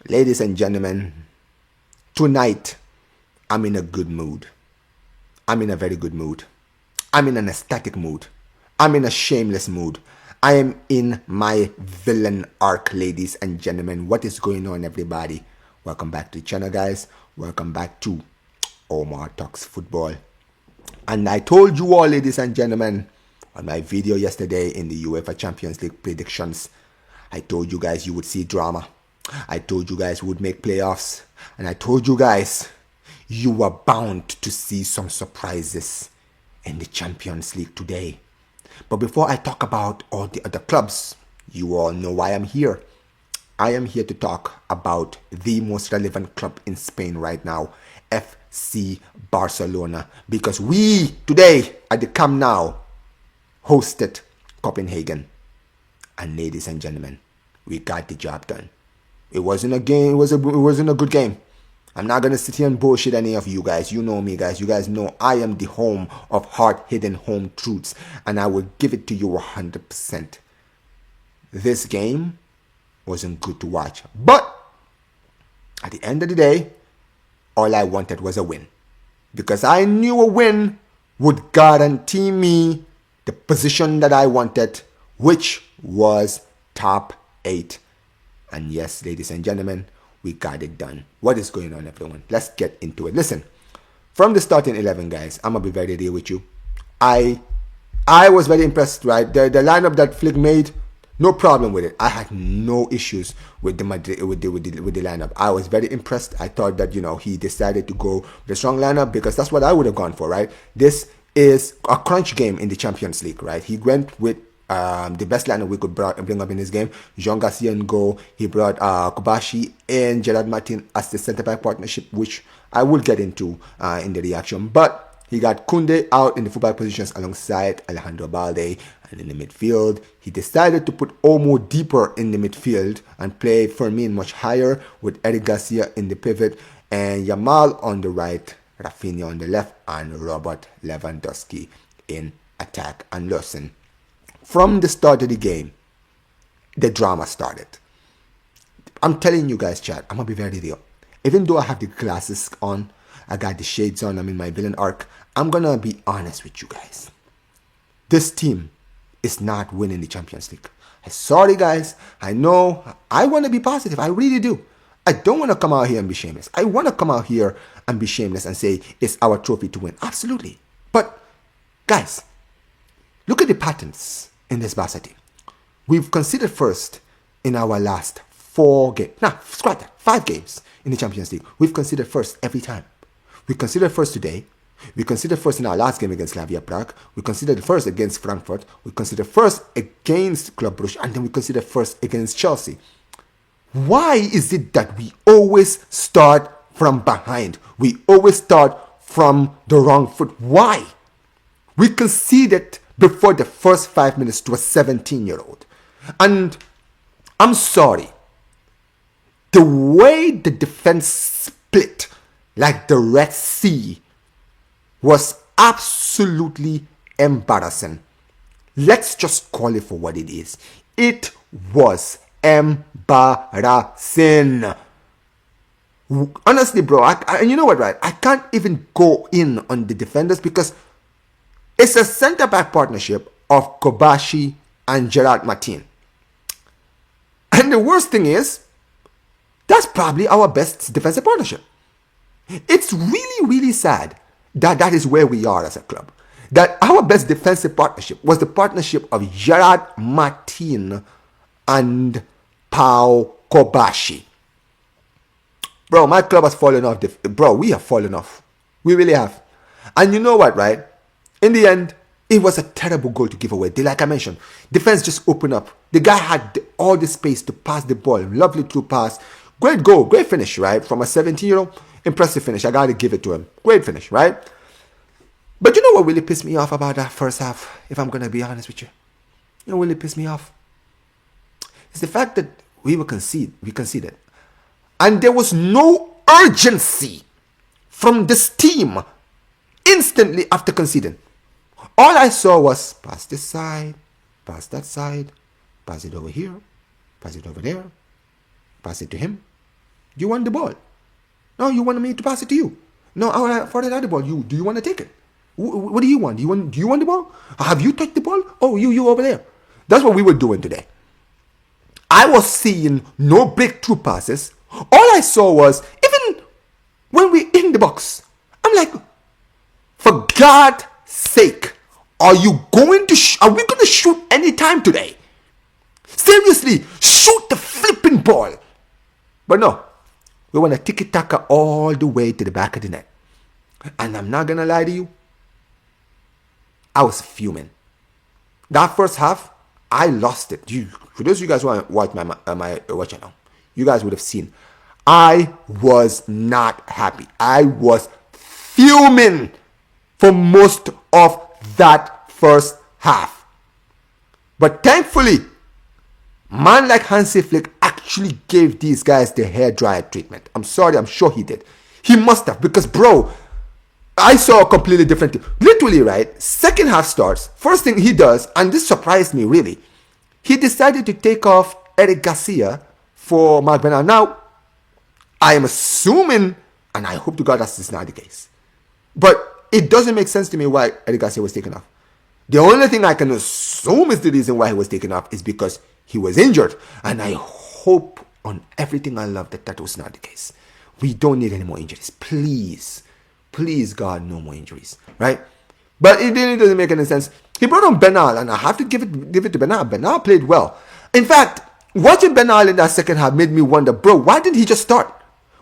Ladies and gentlemen, tonight I'm in a good mood. I'm in a very good mood. I'm in an ecstatic mood. I'm in a shameless mood. I am in my villain arc, ladies and gentlemen. What is going on, everybody? Welcome back to the channel, guys. Welcome back to Omar Talks Football. And I told you all, ladies and gentlemen, on my video yesterday in the UEFA Champions League predictions, I told you guys you would see drama. I told you guys we would make playoffs. And I told you guys you were bound to see some surprises in the Champions League today. But before I talk about all the other clubs, you all know why I'm here. I am here to talk about the most relevant club in Spain right now, FC Barcelona. Because we, today, at the Camp Nou, hosted Copenhagen. And ladies and gentlemen, we got the job done. It wasn't a game, it wasn't a good game. I'm not going to sit here and bullshit any of you guys. You know me, guys. You guys know I am the home of hard-hidden home truths. And I will give it to you 100%. This game wasn't good to watch. But at the end of the day, all I wanted was a win. Because I knew a win would guarantee me the position that I wanted, which was top 8. And yes, ladies and gentlemen, we got it done. What is going on, everyone? Let's get into it. Listen, from the starting 11, guys, I'm going to be very real with you. I was very impressed, right? The lineup that Flick made, no problem with it. I had no issues with the lineup. I was very impressed. I thought that, he decided to go with a strong lineup because that's what I would have gone for, right? This is a crunch game in the Champions League, right? He went with the best lineup we could bring up in this game. Jean Garcia in goal. He brought Cubarsí and Gerard Martín as the centre-back partnership, which I will get into in the reaction. But he got Koundé out in the fullback positions alongside Alejandro Balde. And in the midfield, he decided to put Olmo deeper in the midfield and play Fermin much higher with Eric Garcia in the pivot and Yamal on the right, Raphinha on the left, and Robert Lewandowski in attack. And listen, from the start of the game, the drama started. I'm telling you guys, chat, I'm going to be very real. Even though I have the glasses on, I got the shades on, I'm in my villain arc, I'm going to be honest with you guys. This team is not winning the Champions League. I'm sorry, guys. I know. I want to be positive. I really do. I don't want to come out here and be shameless. I want to come out here and be shameless and say it's our trophy to win. Absolutely. But, guys, look at the patterns in this Barca team. We've conceded first in our last 4 games. Nah, scratch that. 5 games in the Champions League. We've conceded first every time. We conceded first today. We conceded first in our last game against Slavia Prague. We conceded first against Frankfurt. We conceded first against Club Brugge. And then we conceded first against Chelsea. Why is it that we always start from behind? We always start from the wrong foot. Why? We conceded before the first 5 minutes to a 17-year-old. And I'm sorry. The way the defense split like the Red Sea was absolutely embarrassing. Let's just call it for what it is. It was embarrassing. Honestly, bro, you know what, right? I can't even go in on the defenders because it's a centre-back partnership of Cubarsí and Gerard Martín. And the worst thing is, that's probably our best defensive partnership. It's really, really sad that is where we are as a club. That our best defensive partnership was the partnership of Gerard Martín and Pau Cubarsí. Bro, my club has fallen off. Bro, we have fallen off. We really have. And you know what, right? In the end, it was a terrible goal to give away. Like I mentioned, defense just opened up. The guy had all the space to pass the ball. Lovely through pass. Great goal. Great finish, right? From a 17-year-old. Impressive finish. I got to give it to him. Great finish, right? But you know what really pissed me off about that first half, if I'm going to be honest with you? You know what really pissed me off? It's the fact that we conceded. And there was no urgency from this team instantly after conceding. All I saw was pass this side, pass that side, pass it over here, pass it over there, pass it to him, You want the ball. No, you want me to pass it to you. No, for the ball, do you want to take it? What do you want? Do you want the ball? Have you touched the ball? Oh, you over there. That's what we were doing today. I was seeing no breakthrough passes. All I saw was, even when we're in the box, I'm like, for God's sake, are we going to shoot any time today? Seriously, shoot the flipping ball. But no, we want to tiki-taka all the way to the back of the net. And I'm not going to lie to you, I was fuming. That first half, I lost it. For those of you guys who watch my channel, you guys would have seen. I was not happy. I was fuming for most of that first half. But thankfully, man like Hansi Flick actually gave these guys the hairdryer treatment. I'm sorry, I'm sure he did. He must have, because bro, I saw a completely different team. Literally, right? Second half starts. First thing he does, and this surprised me really, he decided to take off Eric Garcia for Marc Bernal. Now, I am assuming, and I hope to God that's not the case, but it doesn't make sense to me why Eric Garcia was taken off. The only thing I can assume is the reason why he was taken off is because he was injured. And I hope on everything I love that was not the case. We don't need any more injuries. Please. Please, God, no more injuries. Right? But it really doesn't make any sense. He brought on Bernal, and I have to give it to Bernal. Bernal played well. In fact, watching Bernal in that second half made me wonder, bro, why didn't he just start?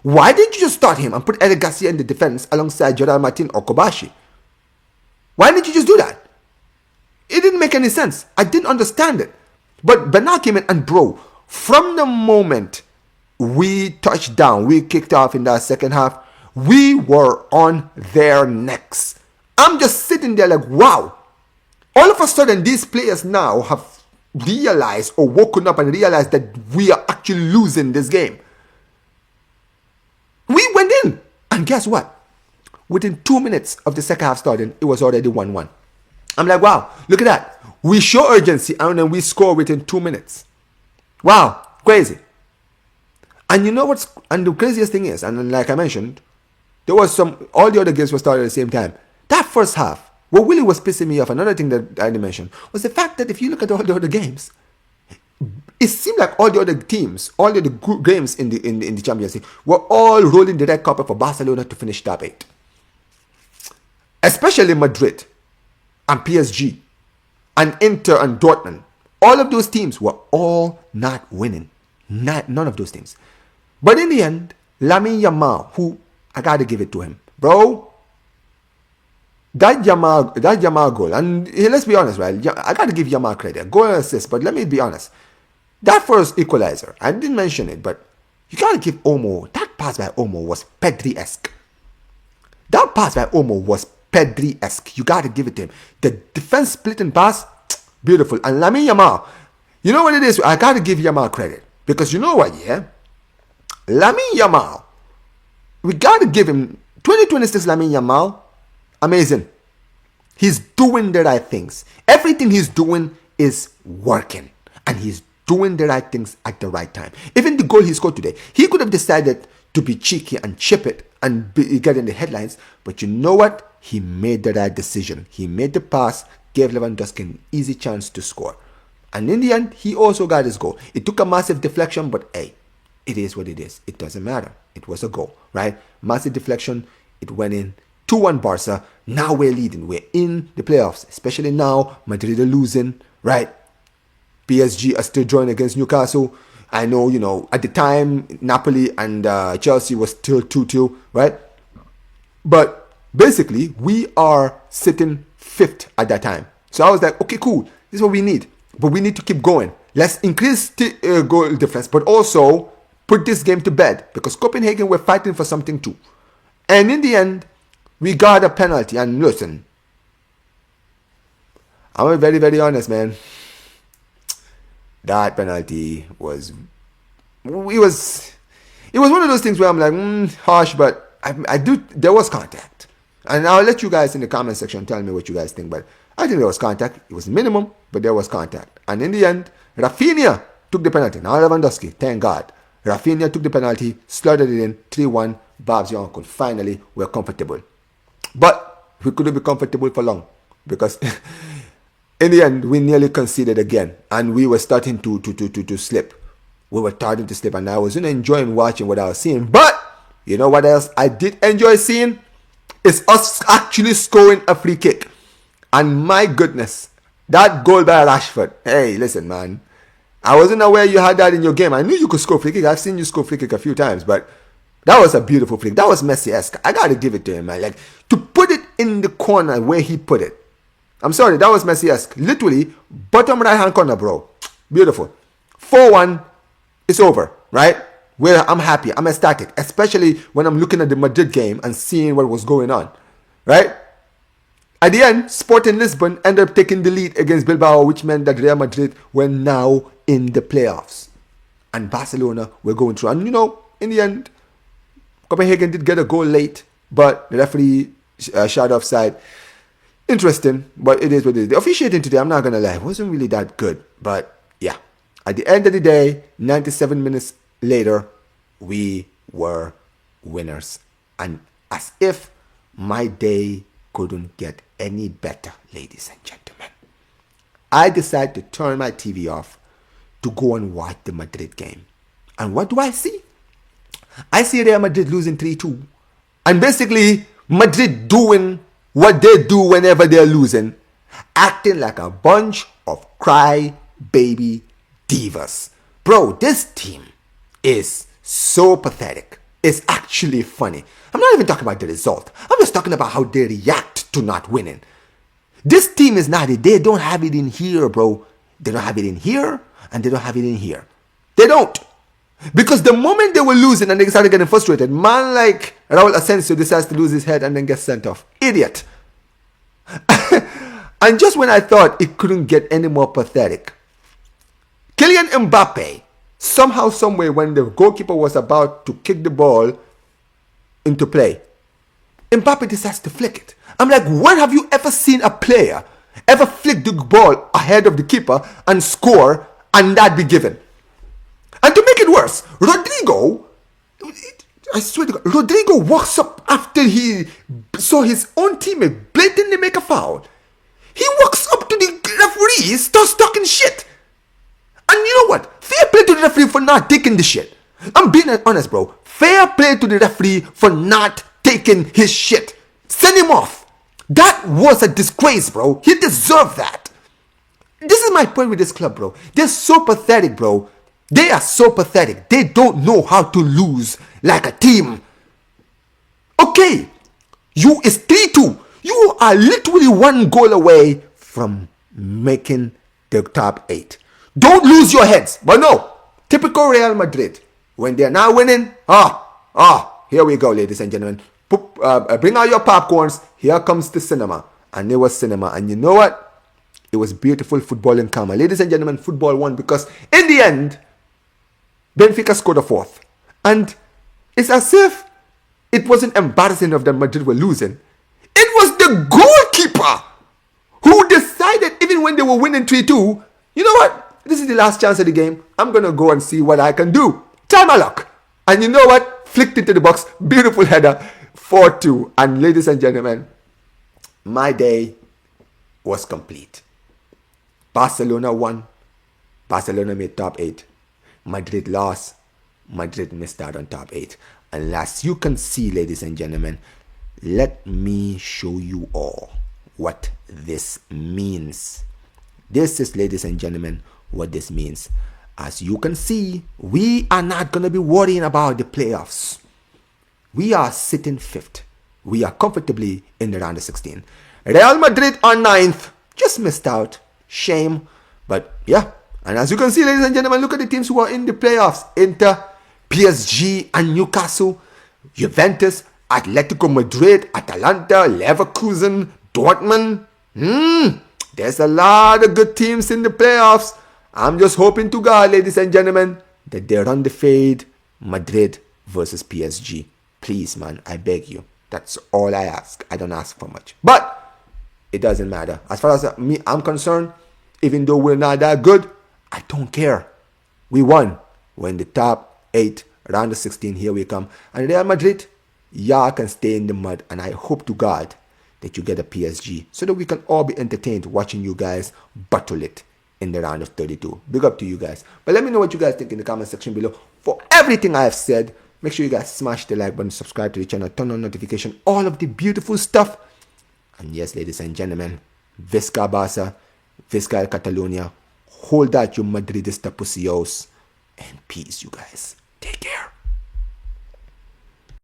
Why didn't you just start him and put Eric Garcia in the defense alongside Gerard Martín or Cubarsí? Why didn't you just do that? It didn't make any sense. I didn't understand it. But Bernal came in, and bro, from the moment we touched down, we kicked off in that second half, we were on their necks. I'm just sitting there like, wow. All of a sudden, these players now have realized or woken up and realized that we are actually losing this game. We went in, and guess what? Within 2 minutes of the second half starting, it was already 1-1. I'm like, wow, look at that. We show urgency, and then we score within 2 minutes. Wow, crazy. And you know what's, and the craziest thing is, and like I mentioned, there was all the other games were started at the same time. That first half, what really was pissing me off, another thing that I didn't mention, was the fact that if you look at all the other games, it seemed like all the other teams, all the other games in the Champions League were all rolling the red carpet for Barcelona to finish top 8. Especially Madrid and PSG and Inter and Dortmund. All of those teams were all not winning. None of those teams. But in the end, Lamine Yamal, who I got to give it to him. Bro, that Yamal goal, and let's be honest, right? I got to give Yamal credit. Goal and assist, but let me be honest. That first equalizer, I didn't mention it, but you got to give Olmo, that pass by Olmo was Pedri-esque. That pass by Olmo was Pedri-esque. You got to give it to him. The defense splitting pass, beautiful. And Lamine Yamal, you know what it is? I got to give Yamal credit. Because you know what, yeah? Lamine Yamal, we got to give him 2026 Lamine Yamal, amazing. He's doing the right things. Everything he's doing is working. And he's doing the right things at the right time. Even the goal he scored today, he could have decided to be cheeky and chip it and get in the headlines. But you know what? He made the right decision. He made the pass, gave Lewandowski an easy chance to score. And in the end, he also got his goal. It took a massive deflection, but hey, it is what it is. It doesn't matter. It was a goal, right? Massive deflection. It went in. 2-1 Barca. Now we're leading. We're in the playoffs. Especially now, Madrid are losing, right? PSG are still drawing against Newcastle. I know, at the time, Napoli and Chelsea was still 2-2, right? But basically, we are sitting 5th at that time. So I was like, okay, cool. This is what we need. But we need to keep going. Let's increase the goal difference, but also put this game to bed. Because Copenhagen were fighting for something too. And in the end, we got a penalty. And listen, I'm very, very honest, man. That penalty was... It was one of those things where I'm like, harsh, but there was contact. And I'll let you guys in the comment section tell me what you guys think. But I think there was contact. It was minimum, but there was contact. And in the end, Raphinha took the penalty. Now Lewandowski, thank God. Raphinha took the penalty, slaughtered it in, 3-1, Babs your uncle. Finally, we're comfortable. But we couldn't be comfortable for long because in the end, we nearly conceded again and we were starting to slip. We were starting to slip and I wasn't enjoying watching what I was seeing. But you know what else I did enjoy seeing? It's us actually scoring a free kick. And my goodness, that goal by Rashford. Hey, listen, man. I wasn't aware you had that in your game. I knew you could score free kick. I've seen you score free kick a few times, but that was a beautiful flick. That was Messi-esque. I gotta give it to him, man. Like, to put it in the corner where he put it. I'm sorry, that was Messi-esque. Literally, bottom right-hand corner, bro. Beautiful. 4-1, it's over, right? Where I'm happy, I'm ecstatic. Especially when I'm looking at the Madrid game and seeing what was going on, right? At the end, Sporting Lisbon ended up taking the lead against Bilbao, which meant that Real Madrid were now in the playoffs. And Barcelona were going through. And, you know, in the end, Copenhagen did get a goal late, but the referee shot offside. Interesting, but it is what it is. The officiating today, I'm not going to lie, wasn't really that good. But, yeah, at the end of the day, 97 minutes later, we were winners. And as if my day couldn't get any better, ladies and gentlemen, I decided to turn my TV off to go and watch the Madrid game. And what do I see? I see Real Madrid losing 3-2. And basically, Madrid doing what they do whenever they're losing, acting like a bunch of cry-baby divas. Bro, this team is so pathetic. It's actually funny. I'm not even talking about the result. I'm just talking about how they react to not winning. This team is not it. They don't have it in here, bro. They don't have it in here, and they don't have it in here. They don't. Because the moment they were losing and they started getting frustrated, man like Raul Asensio decides to lose his head and then gets sent off. Idiot. And just when I thought it couldn't get any more pathetic, Kylian Mbappe, somehow, someway, when the goalkeeper was about to kick the ball into play, Mbappe decides to flick it. I'm like, when have you ever seen a player ever flick the ball ahead of the keeper and score and that be given? And to make it worse, Rodrigo, I swear to God, Rodrigo walks up after he saw his own teammate blatantly make a foul. He walks up to the referee, starts talking shit. And you know what? Fair play to the referee for not taking the shit. I'm being honest, bro. Fair play to the referee for not taking his shit. Send him off. That was a disgrace, bro. He deserved that. This is my point with this club, bro. They're so pathetic, bro. They are so pathetic. They don't know how to lose like a team. Okay, it's 3-2. You are literally one goal away from making the top 8. Don't lose your heads. But no, typical Real Madrid. When they're now winning, here we go, ladies and gentlemen. Bring out your popcorns. Here comes the cinema. And it was cinema. And you know what? It was beautiful football in Kama. Ladies and gentlemen, football won because in the end, Benfica scored a 4th. And it's as if it wasn't embarrassing of that Madrid were losing. It was the goalkeeper who decided, even when they were winning 3-2, you know what? This is the last chance of the game. I'm going to go and see what I can do. Try my luck. And you know what? Flicked it to the box. Beautiful header. 4-2. And ladies and gentlemen, my day was complete. Barcelona won. Barcelona made top 8. Madrid lost. Madrid missed out on top 8. And as you can see, ladies and gentlemen, let me show you all what this means. This is, ladies and gentlemen, what this means. As you can see, we are not going to be worrying about the playoffs. We are sitting 5th. We are comfortably in the round of 16. Real Madrid on 9th. Just missed out. Shame. But yeah. And as you can see, ladies and gentlemen, look at the teams who are in the playoffs. Inter, PSG and Newcastle, Juventus, Atletico Madrid, Atalanta, Leverkusen, Dortmund. There's a lot of good teams in the playoffs. I'm just hoping to God, ladies and gentlemen, that they run the fade Madrid versus PSG. Please, man, I beg you. That's all I ask. I don't ask for much. But it doesn't matter. As far as I'm concerned, even though we're not that good, I don't care. We won. We're in the top 8, round of 16, here we come. And Real Madrid, y'all can stay in the mud, and I hope to God that you get a PSG so that we can all be entertained watching you guys battle it in the round of 32. Big up to you guys. But let me know what you guys think in the comment section below. For everything I have said, make sure you guys smash the like button, subscribe to the channel, turn on notification, all of the beautiful stuff. And yes, ladies and gentlemen, Visca Barça, Visca Catalonia, hold out your Madridista pussios, and peace, you guys.